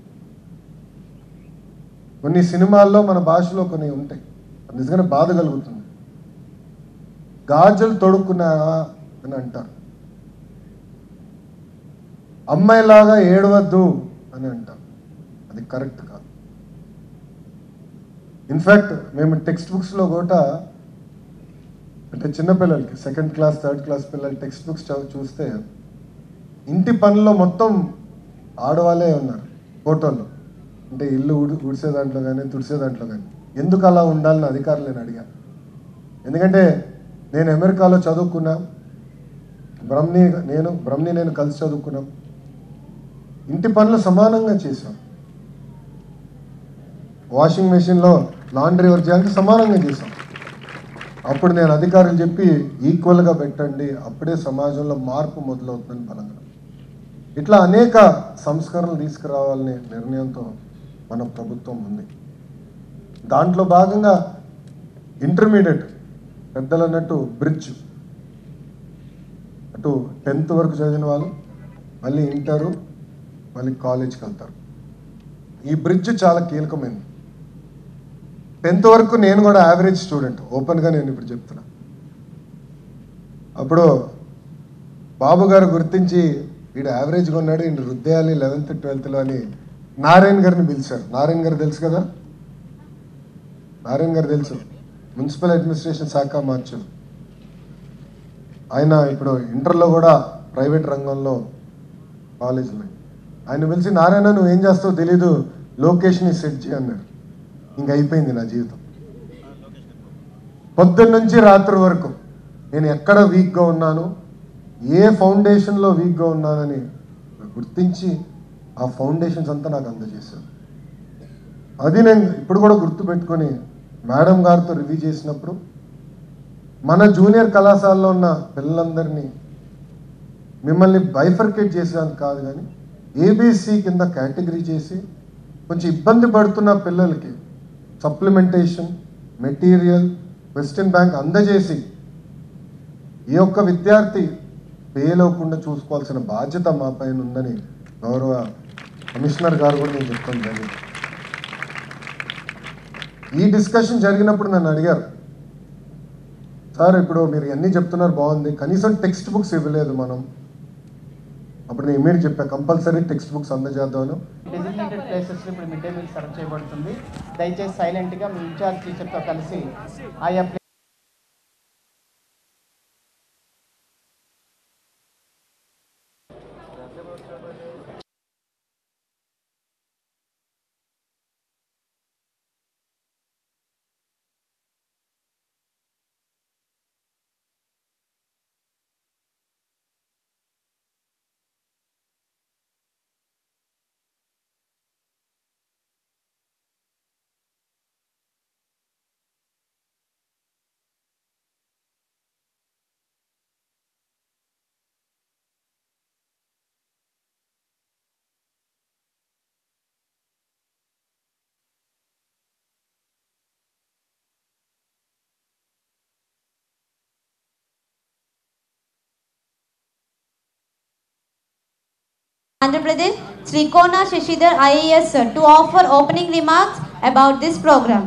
కొన్ని సినిమాల్లో మన భాషలో కొన్ని ఉంటాయి, నిజంగానే బాధ కలుగుతుంది. గాజులు తొడుక్కున్నావా అని అంటారు, అమ్మాయిలాగా ఏడవద్దు అని అంటారు. అది కరెక్ట్ కాదు. ఇన్ఫ్యాక్ట్ మేము టెక్స్ట్ బుక్స్లో కూడా అంటే చిన్నపిల్లలకి 2nd క్లాస్ 3rd క్లాస్ పిల్లలు టెక్స్ట్ బుక్స్ చూస్తే ఇంటి పనుల్లో మొత్తం ఆడవాళ్ళే ఉన్నారు ఫోటోల్లో. అంటే ఇల్లు ఉడిసే దాంట్లో కానీ తుడిసే దాంట్లో కానీ. ఎందుకు అలా ఉండాలని అధికారులు నేను అడిగాను. ఎందుకంటే నేను అమెరికాలో చదువుకున్నా, బ్రహ్మని నేను కలిసి చదువుకున్నాం. ఇంటి పనులు సమానంగా చేశాం. వాషింగ్ మెషిన్లో లాండ్రీ వర్క్ చేయాలంటే సమానంగా చేశాం. అప్పుడు నేను అధికారులు చెప్పి ఈక్వల్గా పెట్టండి, అప్పుడే సమాజంలో మార్పు మొదలవుతుందని బలంగా. ఇట్లా అనేక సంస్కరణలు తీసుకురావాలనే నిర్ణయంతో మన ప్రభుత్వం ఉంది. దాంట్లో భాగంగా ఇంటర్మీడియట్ పెద్దలు అన్నట్టు బ్రిడ్జ్, అటు 10th వరకు చదివిన వాళ్ళు మళ్ళీ ఇంటరు మళ్ళీ కాలేజ్కి వెళ్తారు. ఈ బ్రిడ్జ్ చాలా కీలకమైనది. 10th వరకు నేను కూడా యావరేజ్ స్టూడెంట్, ఓపెన్గా నేను ఇప్పుడు చెప్తున్నా. అప్పుడు బాబు గారు గుర్తించి వీడు యావరేజ్గా ఉన్నాడు, ఈయన రుద్దేయాలి 11th 12thలో అని నారాయణ గారిని పిలిచారు. నారాయణ గారు తెలుసు కదా, నారాయణ గారు తెలుసు, మున్సిపల్ అడ్మినిస్ట్రేషన్ శాఖ మార్చు. ఆయన ఇప్పుడు ఇంటర్లో కూడా ప్రైవేట్ రంగంలో కాలేజీలో. ఆయన పిలిచి నారాయణ నువ్వు ఏం చేస్తావో తెలీదు, లొకేషన్ సెట్ చేయి అన్నాడు. ఇంక అయిపోయింది నా జీవితం. పొద్దున్న నుంచి రాత్రి వరకు నేను ఎక్కడ వీక్గా ఉన్నాను, ఏ ఫౌండేషన్లో వీక్గా ఉన్నానని గుర్తించి ఆ ఫౌండేషన్స్ అంతా నాకు అందజేశారు. అది నేను ఇప్పుడు కూడా గుర్తుపెట్టుకొని మేడం గారితో రివ్యూ చేసినప్పుడు మన జూనియర్ కళాశాలలో ఉన్న పిల్లలందరినీ మిమ్మల్ని బైఫర్కేట్ చేసేదానికి కాదు, కానీ ఏబీసీ కింద కేటగిరీ చేసి కొంచెం ఇబ్బంది పడుతున్న పిల్లలకి సప్లిమెంటేషన్ మెటీరియల్ క్వశ్చన్ బ్యాంక్ అందజేసి ఏ ఒక్క విద్యార్థి ఫెయిల్ అవ్వకుండా చూసుకోవాల్సిన బాధ్యత మా పైన ఉందని గౌరవ కమిషనర్ గారు కూడా నేను చెప్తాను జరిగింది. ఈ డిస్కషన్ జరిగినప్పుడు నన్ను అడిగారు, సార్ ఇప్పుడు మీరు అన్నీ చెప్తున్నారు బాగుంది, కనీసం టెక్స్ట్ బుక్స్ ఇవ్వలేదు మనం. అప్పుడు నేను ఇమీడియట్ చెప్పాను కంపల్సరీ టెక్స్ట్ బుక్స్ అందజేద్దాను. డెసిగ్నేటెడ్ ప్లేసెస్లో ఇప్పుడు మిడ్ డే మీల్ సర్వ్ చేయబడుతుంది. దయచేసి సైలెంట్గా మీ ఇన్ఛార్జ్ టీచర్తో కలిసి ఆయా Andhra Pradesh, Sri Kona Shashidhar IAS sir, to offer opening remarks about this program.